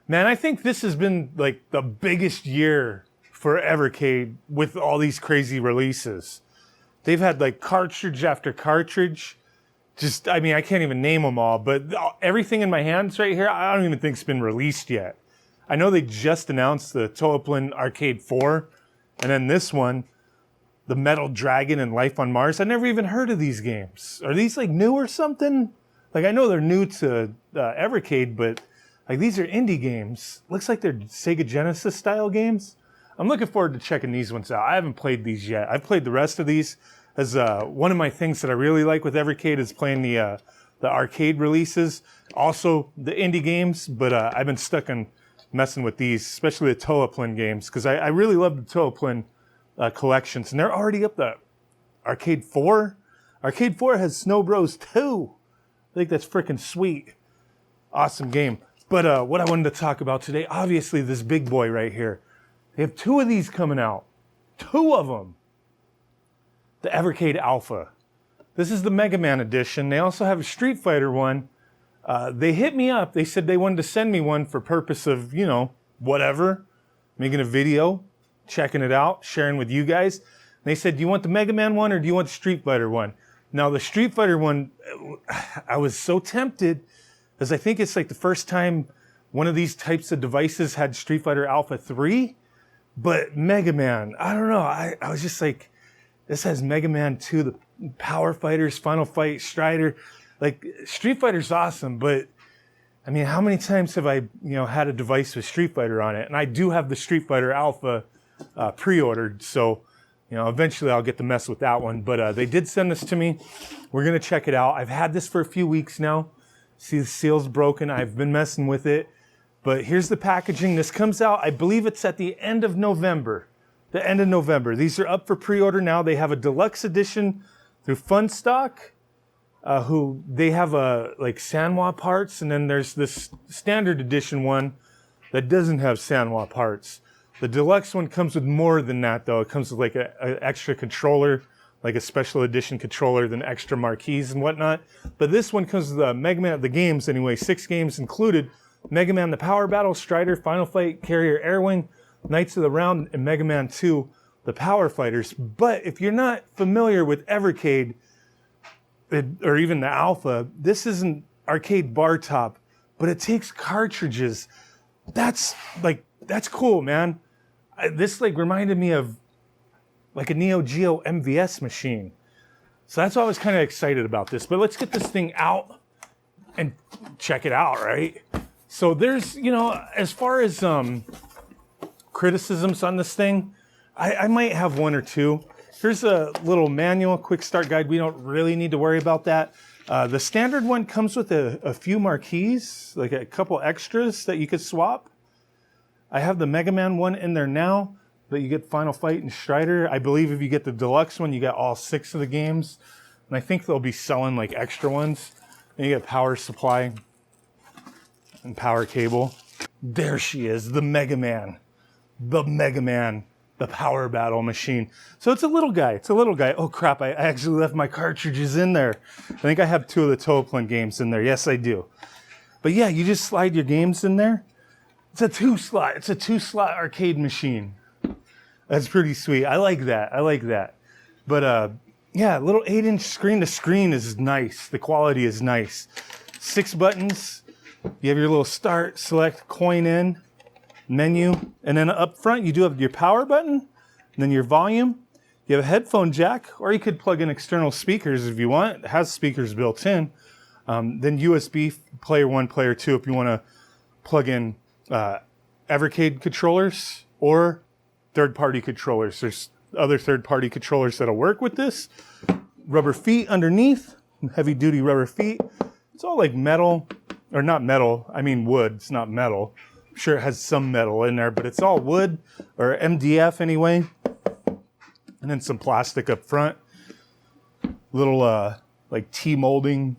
Man, I think this has been like the biggest year for Evercade with all these crazy releases. They've had like cartridge after cartridge. Just, I mean, I can't even name them all, but everything in my hands right here, I don't even think it's been released yet. I know they just announced the Toaplan Arcade 4, and then this one, the Metal Dragon and Life on Mars. I never even heard of these games. Are these like new or something? Like I know they're new to Evercade, but like these are indie games. Looks like they're Sega Genesis style games. I'm looking forward to checking these ones out. I haven't played these yet. I've played the rest of these. As one of my things that I really like with Evercade is playing the arcade releases, also the indie games. But I've been stuck on messing with these, especially the Toaplan games, because I really love the Toaplan collections, and they're already up to Arcade 4. Arcade 4 has Snow Bros 2. I think that's freaking sweet. Awesome game. But what I wanted to talk about today, obviously this big boy right here. They have 2 of these coming out. 2 of them. The Evercade ALpha. This is the Mega Man edition. They also have a Street Fighter one. They hit me up. They said they wanted to send me one for purpose of, you know, whatever. Making a video, checking it out, sharing with you guys. And they said, do you want the Mega Man one or do you want the Street Fighter one? Now, the Street Fighter one, I was so tempted, because I think it's like the first time one of these types of devices had Street Fighter Alpha 3. But Mega Man, I don't know. I was just like, this has Mega Man 2, the Power Fighters, Final Fight, Strider. Like, Street Fighter's awesome, but I mean, how many times have I, had a device with Street Fighter on it? And I do have the Street Fighter Alpha pre-ordered, so, eventually I'll get to mess with that one. But they did send this to me. We're going to check it out. I've had this for a few weeks now. See, the seal's broken. I've been messing with it. But here's the packaging. This comes out, I believe it's at the end of November. The end of November. These are up for pre-order now. They have a deluxe edition through Funstock, who they have like Sanwa parts, and then there's this standard edition one that doesn't have Sanwa parts. The deluxe one comes with more than that, though. It comes with like an extra controller, like a special edition controller, then extra marquees and whatnot. But this one comes with Mega Man, the games anyway, 6 games included. Mega Man, the Power Battle, Strider, Final Fight, Carrier Airwing, Knights of the Round, and Mega Man 2, the Power Fighters. But if you're not familiar with Evercade, or even the Alpha, this isn't Arcade Bartop, but it takes cartridges. That's cool, man. This reminded me of like a Neo Geo MVS machine. So that's why I was kind of excited about this. But let's get this thing out and check it out, right? So there's, as far as criticisms on this thing, I might have 1 or 2. Here's a little manual, quick start guide. We don't really need to worry about that. The standard one comes with a few marquees, like a couple extras that you could swap. I have the Mega Man one in there now, but you get Final Fight and Strider. I believe if you get the deluxe one, you get all 6 of the games. And I think they'll be selling like extra ones. And you get power supply and power cable. There she is, the Mega Man. The Mega Man, the Power Battle machine. So it's a little guy. Oh crap, I actually left my cartridges in there. I think I have 2 of the Toaplan games in there. Yes, I do. But yeah, you just slide your games in there. It's a 2-slot arcade machine. That's pretty sweet. I like that. But yeah, little 8-inch screen to screen is nice. The quality is nice. 6 buttons. You have your little start, select, coin in, menu, and then up front you do have your power button, and then your volume. You have a headphone jack, or you could plug in external speakers if you want. It has speakers built in. Then USB player 1, player 2 if you want to plug in Evercade controllers or third-party controllers. There's other third-party controllers that'll work with this. Rubber feet underneath, heavy-duty rubber feet. It's all like metal. Or not metal, I mean wood, it's not metal. I'm sure it has some metal in there, but it's all wood, or MDF anyway. And then some plastic up front. Little like T-molding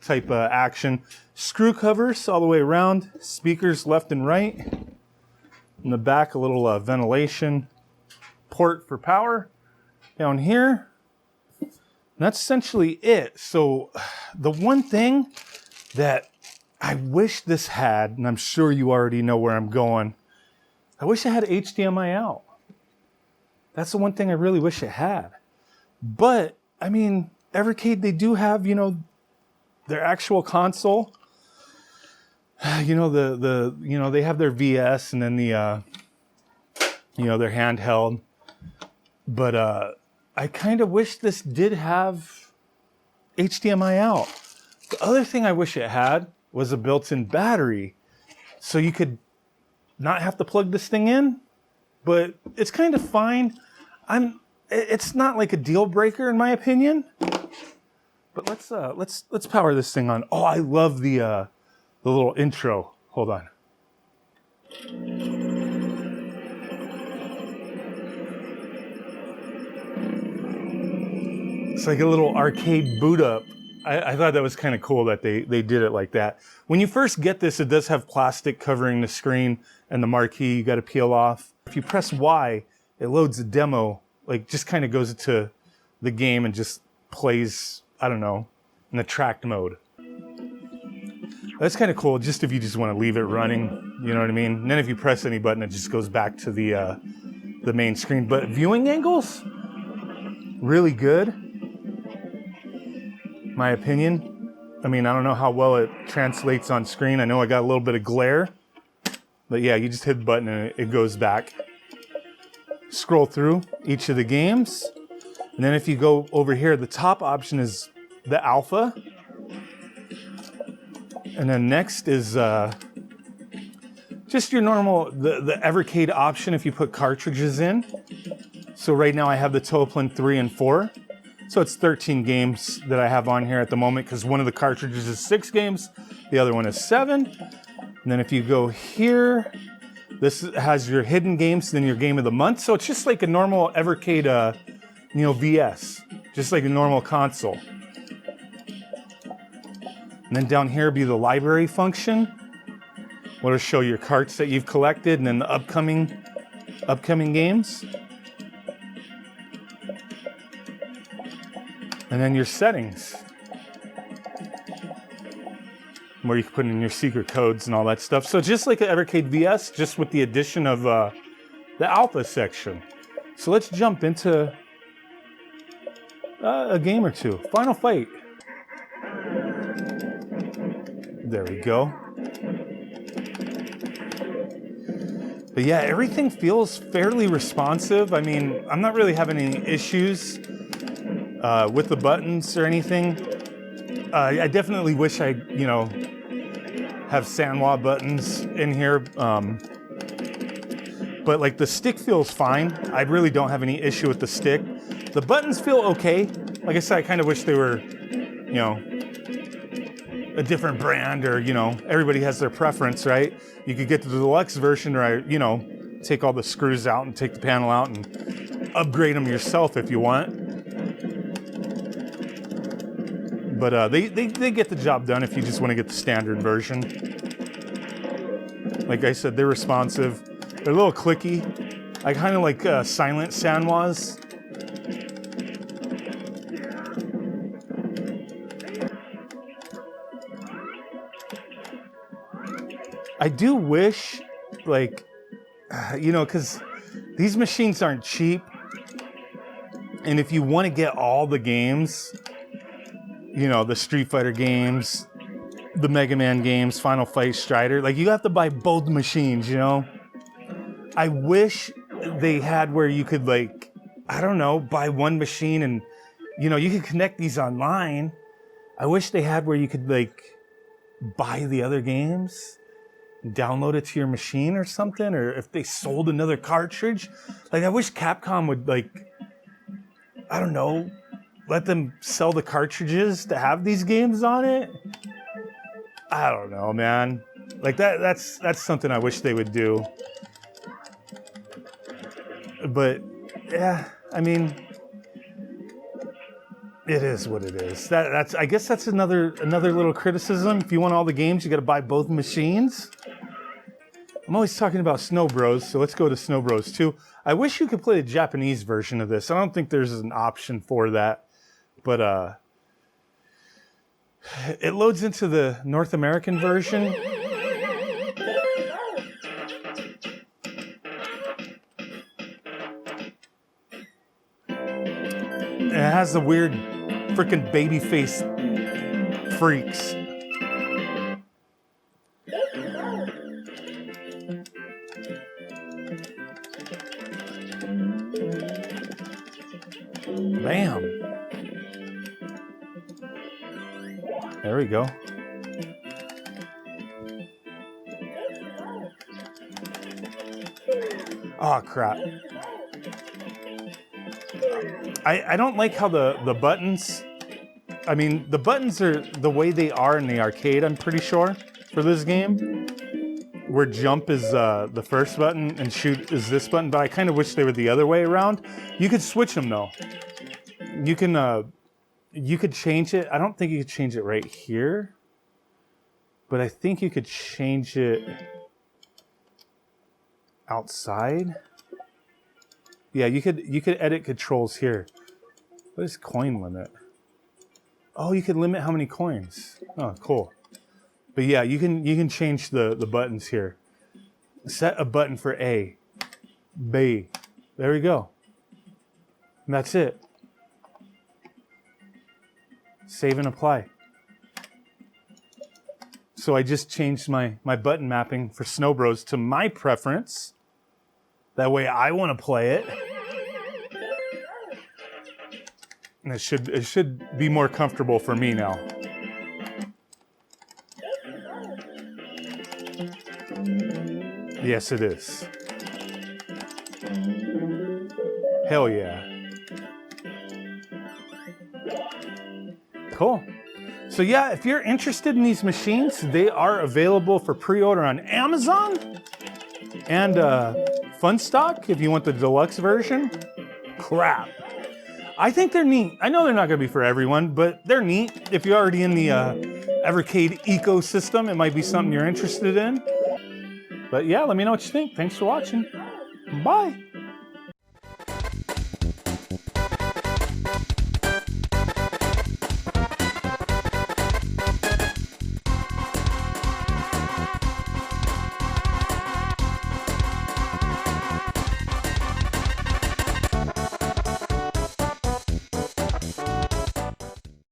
type action. Screw covers all the way around. Speakers left and right. In the back, a little ventilation port for power. Down here. And that's essentially it. So the one thing that I wish this had, and I'm sure you already know where I'm going, I wish it had HDMI out. That's the one thing I really wish it had. But, I mean, Evercade, they do have, you know, their actual console. You know, they have their VS and then the, you know, their handheld. But I kind of wish this did have HDMI out. The other thing I wish it had was a built-in battery, so you could not have to plug this thing in. But it's kind of fine. It's not like a deal breaker in my opinion. But let's power this thing on. Oh, I love the little intro. Hold on. It's like a little arcade boot up. I thought that was kind of cool that they did it like that. When you first get this, it does have plastic covering the screen and the marquee you got to peel off. If you press Y, it loads a demo, like just kind of goes into the game and just plays, I don't know, in the tracked mode. That's kind of cool, just if you just want to leave it running, you know what I mean? And then if you press any button, it just goes back to the main screen. But viewing angles, really good. My opinion. I mean, I don't know how well it translates on screen. I know I got a little bit of glare, but yeah, you just hit the button and it goes back. Scroll through each of the games. And then if you go over here, the top option is the alpha. And then next is just your normal, the Evercade option if you put cartridges in. So right now I have the Toplin 3 and 4. So it's 13 games that I have on here at the moment because one of the cartridges is 6 games, the other one is 7. And then if you go here, this has your hidden games, then your game of the month. So it's just like a normal Evercade, you know, VS, just like a normal console. And then down here be the library function, where it'll show your carts that you've collected and then the upcoming games. And then your settings, where you can put in your secret codes and all that stuff. So just like an Evercade VS, just with the addition of the alpha section. So let's jump into a game or two. Final Fight. There we go. But yeah, everything feels fairly responsive. I mean, I'm not really having any issues with the buttons or anything. I definitely wish I, you know, have Sanwa buttons in here. But like the stick feels fine. I really don't have any issue with the stick. The buttons feel okay. Like I said, I kind of wish they were, you know, a different brand, or, you know, everybody has their preference, right? You could get the deluxe version, or, you know, take all the screws out and take the panel out and upgrade them yourself if you want. But they get the job done if you just want to get the standard version. Like I said, they're responsive. They're a little clicky. I kind of like silent Sanwas. I do wish, like, you know, because these machines aren't cheap. And if you want to get all the games, you know, the Street Fighter games, the Mega Man games, Final Fight, Strider, like you have to buy both machines, you know? I wish they had where you could, like, I don't know, buy one machine and, you know, you could connect these online. I wish they had where you could, like, buy the other games, download it to your machine or something, or if they sold another cartridge. Like, I wish Capcom would, like, I don't know, let them sell the cartridges to have these games on it. I don't know, man. Like that's something I wish they would do. But yeah, I mean, it is what it is. That's I guess that's another little criticism. If you want all the games, you got to buy both machines. I'm always talking about Snow Bros, so let's go to Snow Bros 2. I wish you could play the Japanese version of this. I don't think there's an option for that. But It loads into the North American version. It has the weird freaking baby face freaks. Bam. There we go. Oh, crap. I don't like how the buttons, I mean, the buttons are the way they are in the arcade, I'm pretty sure, for this game. Where jump is the first button and shoot is this button, but I kind of wish they were the other way around. You could switch them though. You could change it. I don't think you could change it right here, but I think you could change it outside. Yeah, you could edit controls here. What is coin limit? Oh, you could limit how many coins. Oh, cool. But yeah, you can change the buttons here. Set a button for A, B. There we go. And that's it. Save and apply. So I just changed my button mapping for Snow Bros to my preference. That way I want to play it. And it should be more comfortable for me now. Yes, it is. Hell yeah. Cool. So yeah, if you're interested in these machines, they are available for pre-order on Amazon and Fun Stock if you want the deluxe version. Crap. I think they're neat. I know they're not going to be for everyone, but they're neat. If you're already in the Evercade ecosystem, it might be something you're interested in. But yeah, let me know what you think. Thanks for watching. Bye.